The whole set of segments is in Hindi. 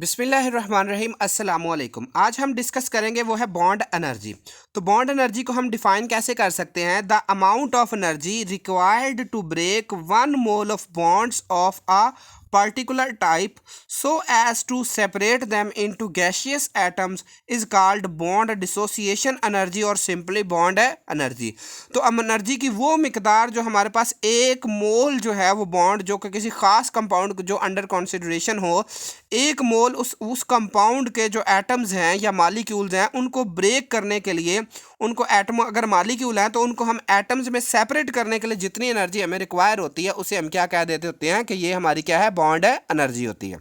बिस्मिल्लाहिर्रहमानिर्रहीम अस्सलामुअलैकुम। आज हम डिस्कस करेंगे वो है बॉन्ड एनर्जी। तो बॉन्ड एनर्जी को हम डिफाइन कैसे कर सकते हैं? The amount of energy required to break 1 mole of bonds of a particular type so as to separate them into gaseous atoms is called bond dissociation energy और simply bond energy। तो अब एनर्जी की वो मिकदार जो हमारे पास 1 मोल जो है वो बॉन्ड जो कि किसी खास कंपाउंड जो अंडर कंसिडरेशन हो, 1 मोल उस कंपाउंड के जो एटम्स हैं या मालिक्यूल्स हैं उनको ब्रेक करने के लिए, उनको एटम अगर मालिक्यूल हैं तो उनको हम एटम्स में सेपरेट करने के लिए जितनी एनर्जी हमें रिक्वायर होती है उसे हम क्या कह देते होते हैं कि ये हमारी क्या है, बॉन्ड एनर्जी होती है।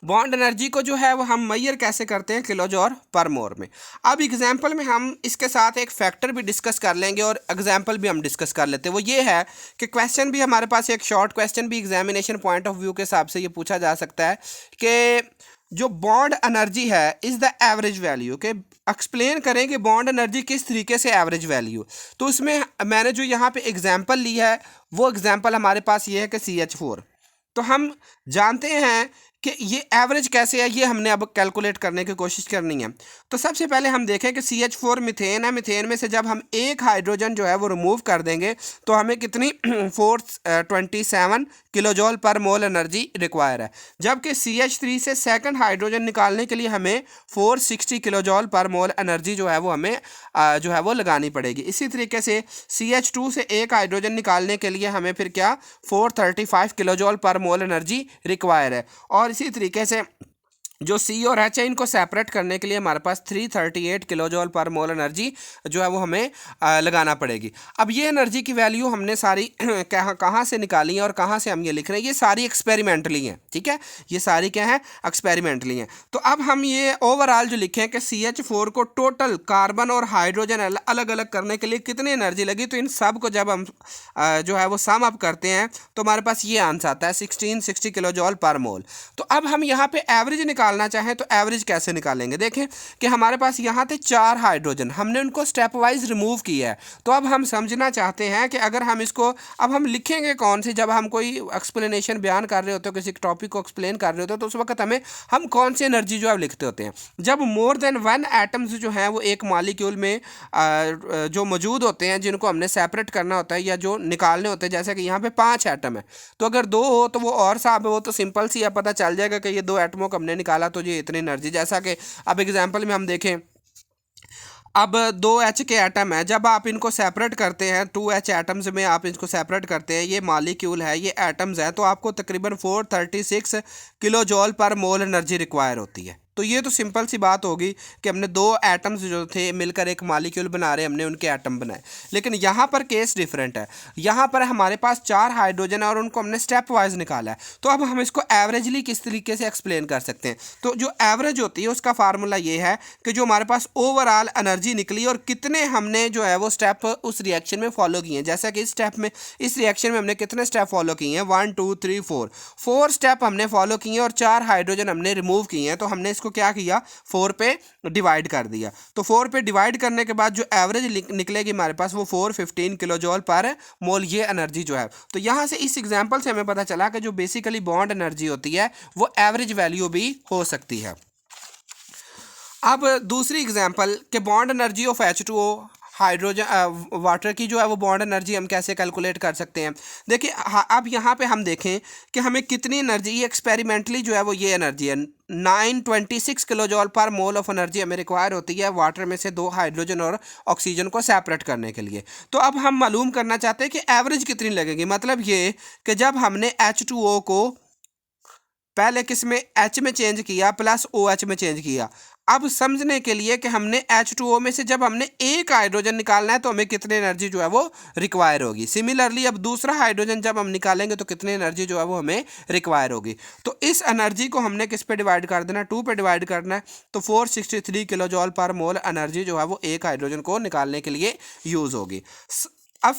बॉन्ड एनर्जी को जो है वो हम मैयर कैसे करते हैं? किलो जॉल पर मोल में। अब एग्जांपल में हम इसके साथ एक फैक्टर भी डिस्कस कर लेंगे और एग्जांपल भी हम डिस्कस कर लेते हैं। वो ये है कि क्वेश्चन भी हमारे पास एक शॉर्ट क्वेश्चन भी एग्जामिनेशन पॉइंट ऑफ व्यू के हिसाब से ये पूछा जा सकता है कि जो बॉन्ड एनर्जी है इज़ द एवरेज वैल्यू, के एक्सप्लेन करें कि बॉन्ड एनर्जी किस तरीके से एवरेज वैल्यू। तो उसमें मैंने जो यहाँ पे एग्जांपल ली है वो एग्जांपल हमारे पास ये है कि CH4। तो हम जानते हैं कि ये एवरेज कैसे है, ये हमने अब कैलकुलेट करने की कोशिश करनी है। तो सबसे पहले हम देखें कि CH4 मीथेन है। मीथेन में से जब हम एक हाइड्रोजन जो है वो रिमूव कर देंगे तो हमें कितनी 427 किलो जॉल पर मोल एनर्जी रिक्वायर है, जबकि CH3 से सेकंड हाइड्रोजन निकालने के लिए हमें 460 किलो जॉल पर मोल एनर्जी जो है वो हमें जो है वो लगानी पड़ेगी। इसी तरीके से CH2 से एक हाइड्रोजन निकालने के लिए हमें फिर क्या 435 किलो जॉल पर मोल एनर्जी रिक्वायर है। और इसी तरीके से जो C और H है इनको सेपरेट करने के लिए हमारे पास 338 किलो जॉल पर मोल एनर्जी जो है वो हमें लगाना पड़ेगी। अब ये एनर्जी की वैल्यू हमने सारी कहाँ से निकाली है और कहाँ से हम ये लिख रहे हैं? ये सारी एक्सपेरिमेंटली हैं, ठीक है, ये सारी क्या है, एक्सपेरिमेंटली हैं। तो अब हम ये ओवरऑल जो लिखें कि CH4 को टोटल कार्बन और हाइड्रोजन अलग अलग करने के लिए कितनी एनर्जी लगी, तो इन सब को जब हम जो है वो सम अप करते हैं तो हमारे पास ये आंसर आता है 1660 किलो जॉल पर मोल। तो अब हम यहाँ पे एवरेज निकालना चाहें तो एवरेज कैसे निकालेंगे? देखें कि हमारे पास यहाँ थे 4 हाइड्रोजन, हमने उनको स्टेप वाइज रिमूव किया है। तो अब हम समझना चाहते हैं कि अगर हम इसको अब हम लिखेंगे कौन सी, जब हम कोई एक्सप्लेनेशन बयान कर रहे होते हो, किसी टॉपिक को एक्सप्लेन कर रहे होते हो, तो उस वक्त हम कौन सी एनर्जी जो है लिखते होते हैं? जब मोर देन 1 एटम्स जो हैं वो एक मॉलिक्यूल में जो मौजूद होते हैं, जिनको हमने सेपरेट करना होता है या जो निकालने होते हैं, जैसे कि यहाँ पे 5 एटम है, तो अगर 2 हो तो वो और साहब वो तो सिंपल सी है, पता चल जाएगा कि ये 2 एटमों को हमने निकाला तो ये इतनी एनर्जी। जैसा कि अब एग्जांपल में हम देखें, अब 2H के एटम है, जब आप इनको सेपरेट करते हैं 2H एटम्स में आप इसको सेपरेट करते हैं, ये मॉलिक्यूल है, ये एटम्स हैं, तो आपको तकरीबन 436 किलो जॉल पर मोल एनर्जी रिक्वायर होती है। तो ये तो सिंपल सी बात होगी कि हमने 2 एटम्स जो थे मिलकर एक मॉलिक्यूल बना रहे, हमने उनके एटम बनाए। लेकिन यहाँ पर केस डिफरेंट है, यहाँ पर हमारे पास 4 हाइड्रोजन है और उनको हमने स्टेप वाइज निकाला है। तो अब हम इसको एवरेजली किस तरीके से एक्सप्लेन कर सकते हैं? तो जो एवरेज होती है उसका फार्मूला ये है कि जो हमारे पास ओवरऑल एनर्जी निकली और कितने हमने जो है वो स्टेप उस रिएक्शन में फॉलो किए हैं। जैसा कि इस रिएक्शन में हमने कितने स्टेप फॉलो किए हैं? 1 2 3 4 स्टेप हमने फॉलो किए हैं और 4 हाइड्रोजन हमने रिमूव किए हैं। तो हमने इसको क्या किया, 4 पे डिवाइड कर दिया। तो 4 पे डिवाइड करने के बाद जो एवरेज निकलेगी हमारे पास वो 415 किलो जॉल पर मोल ये एनर्जी जो है। तो यहाँ से इस एग्जांपल से हमें पता चला कि जो बेसिकली बॉन्ड एनर्जी होती है वो एवरेज वैल्यू भी हो सकती है। अब दूसरी एग्जांपल कि bond energy of H2O hydrogen water की जो है वो बॉन्ड एनर्जी हम कैसे कैलकुलेट कर सकते हैं? देखिए अब यहाँ पे हम देखें कि हमें कितनी एनर्जी, ये एक्सपेरिमेंटली जो है वो ये एनर्जी है 926 किलो जॉल पर मोल ऑफ एनर्जी हमें रिक्वायर होती है वाटर में से 2 हाइड्रोजन और ऑक्सीजन को सेपरेट करने के लिए। तो अब हम मालूम करना चाहते हैं कि एवरेज कितनी लगेगी। मतलब ये कि जब हमने H2O को पहले किस में, H में चेंज किया प्लस OH में चेंज किया। अब समझने के लिए कि हमने H2O में से जब हमने एक हाइड्रोजन निकालना है तो हमें कितनी एनर्जी जो है वो रिक्वायर होगी। सिमिलरली अब दूसरा हाइड्रोजन जब हम निकालेंगे तो कितनी एनर्जी जो है वो हमें रिक्वायर होगी। तो इस एनर्जी को हमने किस पे डिवाइड कर देना? 2 पे डिवाइड करना है। तो 463 किलो जॉल पर मोल एनर्जी जो है वो एक हाइड्रोजन को निकालने के लिए यूज़ होगी। अब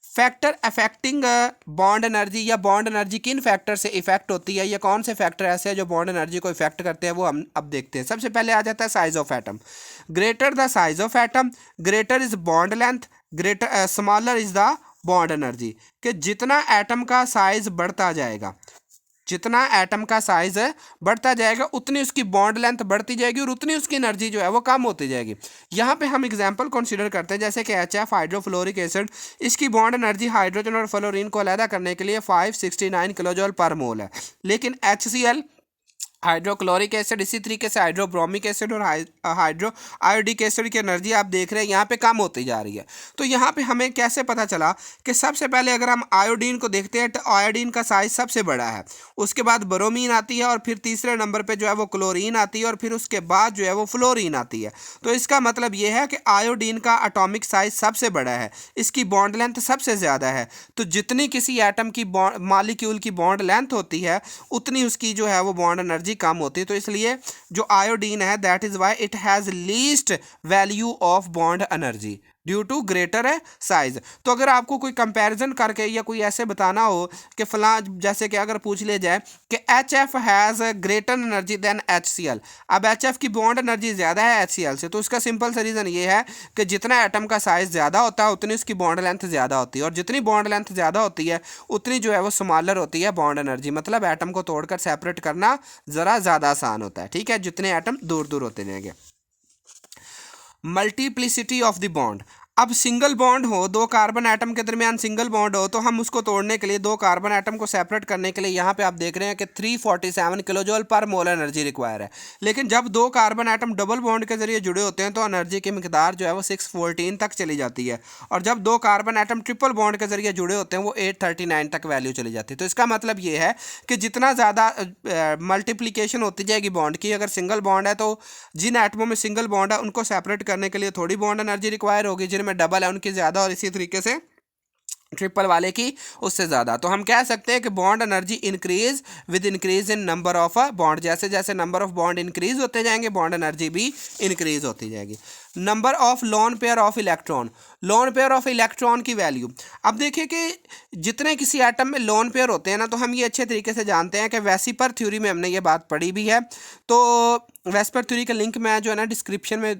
फैक्टर अफेक्टिंग बॉन्ड एनर्जी, या बॉन्ड एनर्जी किन फैक्टर से इफेक्ट होती है, या कौन से फैक्टर ऐसे हैं जो बॉन्ड एनर्जी को इफेक्ट करते हैं, वो हम अब देखते हैं। सबसे पहले आ जाता है size of atom. Greater the size of atom greater is bond length, greater smaller is the bond energy. कि जितना एटम का साइज बढ़ता जाएगा, जितना एटम का साइज बढ़ता जाएगा उतनी उसकी बॉन्ड लेंथ बढ़ती जाएगी और उतनी उसकी एनर्जी जो है वो कम होती जाएगी। यहाँ पे हम एग्जांपल कंसीडर करते हैं, जैसे कि HF हाइड्रोफ्लोरिक एसिड, इसकी बॉन्ड एनर्जी हाइड्रोजन और फ्लोरीन को अलग करने के लिए 569 किलोजूल पर मोल है। लेकिन HCl हाइड्रोक्लोरिक एसिड, इसी तरीके से हाइड्रोब्रोमिक एसिड और हाइड्रो आयोडिक एसिड की एनर्जी आप देख रहे हैं यहाँ पे कम होती जा रही है। तो यहाँ पे हमें कैसे पता चला कि सबसे पहले अगर हम आयोडीन को देखते हैं तो आयोडीन का साइज सबसे बड़ा है, उसके बाद ब्रोमीन आती है और फिर तीसरे नंबर पे जो है वो क्लोरीन आती है और फिर उसके बाद जो है वो फ्लोरीन आती है। तो इसका मतलब ये है कि आयोडीन का एटॉमिक साइज सबसे बड़ा है, इसकी बॉन्ड लेंथ सबसे ज़्यादा है। तो जितनी किसी एटम की मॉलिक्यूल की बॉन्ड लेंथ होती है उतनी उसकी जो है वो बॉन्ड एनर्जी कम होती है। तो इसलिए जो आयोडीन है that is why it has least value of bond energy due to greater size. तो अगर आपको कोई कंपैरिजन करके या कोई ऐसे बताना हो कि फलां, जैसे कि अगर पूछ लिया जाए कि HF has greater energy than HCl, अब HF की बॉन्ड एनर्जी ज़्यादा है HCl से, तो उसका सिंपल सा रीज़न ये है कि जितना एटम का साइज़ ज़्यादा होता है उतनी उसकी बॉन्ड लेंथ ज़्यादा होती है और जितनी बॉन्ड लेंथ ज़्यादा होती है उतनी जो है वो स्मॉलर होती है बॉन्ड एनर्जी। मतलब एटम को तोड़कर सेपरेट करना ज़रा ज़्यादा आसान होता है, ठीक है, जितने एटम दूर दूर होते जाएंगे। मल्टीप्लिसिटी ऑफ द बॉन्ड, अब सिंगल बॉन्ड हो, दो कार्बन एटम के दरमियान सिंगल बॉन्ड हो तो हम उसको तोड़ने के लिए, दो कार्बन एटम को सेपरेट करने के लिए यहाँ पे आप देख रहे हैं कि 347 किलोजूल पर मोल एनर्जी रिक्वायर है। लेकिन जब दो कार्बन एटम डबल बॉन्ड के जरिए जुड़े होते हैं तो एनर्जी की मिकदार जो है वो 614 तक चली जाती है और जब दो कार्बन एटम ट्रिपल बॉन्ड के जरिए जुड़े होते हैं वो 839 तक वैल्यू चली जाती है। तो इसका मतलब ये है कि जितना ज़्यादा मल्टीप्लीकेशन होती जाएगी बॉन्ड की, अगर सिंगल बॉन्ड है तो जिन एटमों में सिंगल बॉन्ड है उनको सेपरेट करने के लिए थोड़ी बॉन्ड एनर्जी रिक्वायर होगी, जिनमें डबल है उनकी ज़्यादा और इसी तरीके से ट्रिपल वाले की उससे ज़्यादा। तो हम कह सकते हैं कि bond energy increase with increase in number of bond, जैसे जैसे नंबर ऑफ बॉन्ड इंक्रीज होते जाएंगे बॉन्ड एनर्जी भी इंक्रीज होती जाएगी। Number of lone pair of electron, lone pair of electron की वैल्यू, अब देखिए कि जितने किसी एटम में लोन पेयर होते हैं ना, तो हम ये अच्छे तरीके से जानते हैं कि वेस्पर थ्योरी में हमने ये बात पढ़ी भी है। तो वेस्पर थ्योरी का लिंक मैं जो है ना डिस्क्रिप्शन में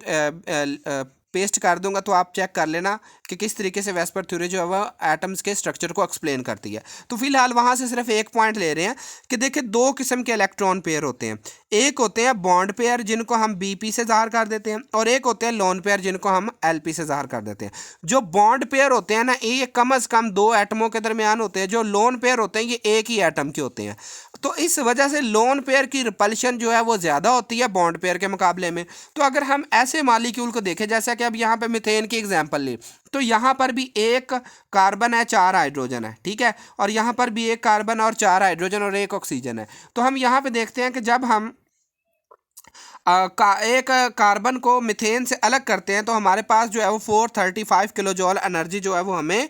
पेस्ट कर दूंगा, तो आप चेक कर लेना कि किस तरीके से वेस्पर थ्योरी जो है वह एटम्स के स्ट्रक्चर को एक्सप्लेन करती है। तो फिलहाल वहाँ से सिर्फ एक पॉइंट ले रहे हैं कि देखिए दो किस्म के इलेक्ट्रॉन पेयर होते हैं, एक होते हैं बॉन्ड पेयर जिनको हम Bp से ज़ाहिर कर देते हैं और एक होते हैं लोन पेयर जिनको हम Lp से ज़ाहिर कर देते हैं। जो बॉन्ड पेयर होते हैं ना ये कम अज़ कम दो एटमों के दरमियान होते हैं, जो लोन पेयर होते हैं ये एक ही एटम के होते हैं। तो इस वजह से लोन पेयर की रिपल्शन जो है वो ज़्यादा होती है बॉन्ड पेयर के मुकाबले में। तो अगर हम ऐसे मॉलिक्यूल को देखें, जैसा कि अब यहाँ पे मीथेन की एग्जांपल ली, तो यहाँ पर भी एक कार्बन है, 4 हाइड्रोजन है, ठीक है, और यहाँ पर भी एक कार्बन और 4 हाइड्रोजन और एक ऑक्सीजन है। तो हम यहाँ पे देखते हैं कि जब हम एक कार्बन को मीथेन से अलग करते हैं तो हमारे पास जो है वो 435 किलोजूल एनर्जी जो है वो हमें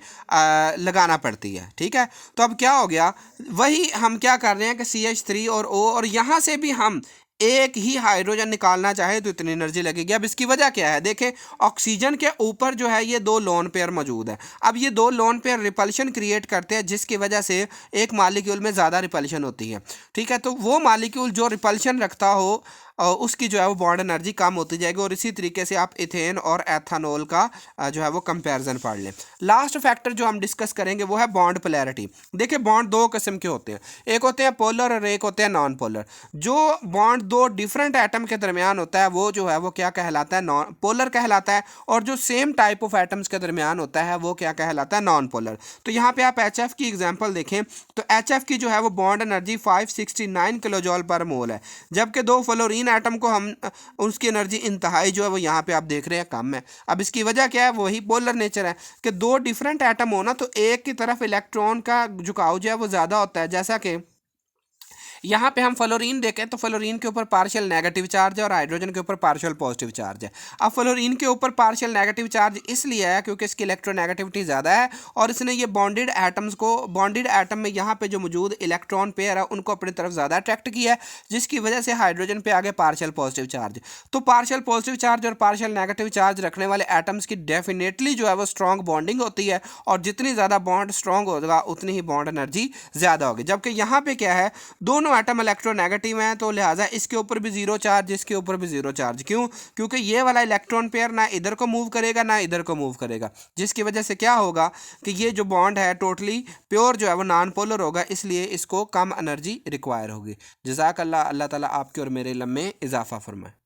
लगाना पड़ती है, ठीक है। तो अब क्या हो गया, वही हम क्या कर रहे हैं कि CH3 और O, और यहाँ से भी हम एक ही हाइड्रोजन निकालना चाहे तो इतनी एनर्जी लगेगी। अब इसकी वजह क्या है, देखें ऑक्सीजन के ऊपर जो है ये दो लोन पेयर मौजूद है। अब ये दो लोन पेयर रिपल्शन क्रिएट करते हैं जिसकी वजह से एक मालिक्यूल में ज़्यादा रिपल्शन होती है, ठीक है। तो वो मालिक्यूल जो रिपल्शन रखता हो उसकी जो है वो बॉन्ड एनर्जी कम होती जाएगी। और इसी तरीके से आप इथेन और एथानॉल का जो है वो कंपैरिजन पढ़ लें। लास्ट फैक्टर जो हम डिस्कस करेंगे वो है बॉन्ड पोलैरिटी। देखिए बॉन्ड दो किस्म के होते हैं, एक होते हैं पोलर और एक होते हैं नॉन पोलर। जो बॉन्ड दो डिफरेंट एटम के दरमियान होता है वो जो है वो क्या कहलाता है, नॉन पोलर कहलाता है, और जो सेम टाइप ऑफ एटम्स के दरमियान होता है वो क्या कहलाता है, नॉन पोलर। तो यहाँ पे आप HF की एग्जांपल देखें तो HF की जो है वो बॉन्ड एनर्जी 569 किलोजूल पर मोल है, जबकि दो फ्लोरीन एटम को हम उसकी एनर्जी इंतहाई जो है वो यहाँ पे आप देख रहे हैं कम है। अब इसकी वजह क्या है, वही पोलर नेचर है कि दो डिफरेंट एटम हो ना तो एक की तरफ इलेक्ट्रॉन का झुकाव जो है वो ज़्यादा होता है। जैसा कि यहाँ पे हम फ्लोरीन देखें तो फ्लोरीन के ऊपर पार्शियल नेगेटिव चार्ज है और हाइड्रोजन के ऊपर पार्शियल पॉजिटिव चार्ज है। अब फ्लोरीन के ऊपर पार्शियल नेगेटिव चार्ज इसलिए है क्योंकि इसकी इलेक्ट्रोनेगेटिविटी ज़्यादा है और इसने ये बॉन्डेड एटम्स को, बॉन्डेड एटम में यहाँ पे जो मौजूद इलेक्ट्रॉन पेयर है उनको अपनी तरफ ज़्यादा अट्रैक्ट किया है, जिसकी वजह से हाइड्रोजन पे आगे पार्शियल पॉजिटिव चार्ज। तो पार्शियल पॉजिटिव चार्ज और पार्शियल नेगेटिव चार्ज रखने वाले एटम्स की डेफिनेटली जो है वो स्ट्रॉन्ग बॉन्डिंग होती है और जितनी ज़्यादा बॉन्ड स्ट्रॉन्ग होगा उतनी ही बॉन्ड एनर्जी ज़्यादा होगी। जबकि यहाँ पे क्या है, दोनों दोनों एटम इलेक्ट्रोनेगेटिव हैं, तो लिहाजा इसके ऊपर भी जीरो चार्ज, इसके ऊपर भी जीरो चार्ज। क्यों? क्योंकि ये वाला इलेक्ट्रॉन पेयर ना इधर को मूव करेगा ना इधर को मूव करेगा, जिसकी वजह से क्या होगा कि ये जो बॉन्ड है टोटली प्योर जो है वो नॉन पोलर होगा, इसलिए इसको कम एनर्जी रिक्वायर होगी। जज़ाक अल्लाह, अल्लाह ताला आपके और मेरे इल्म में इजाफा फरमाए।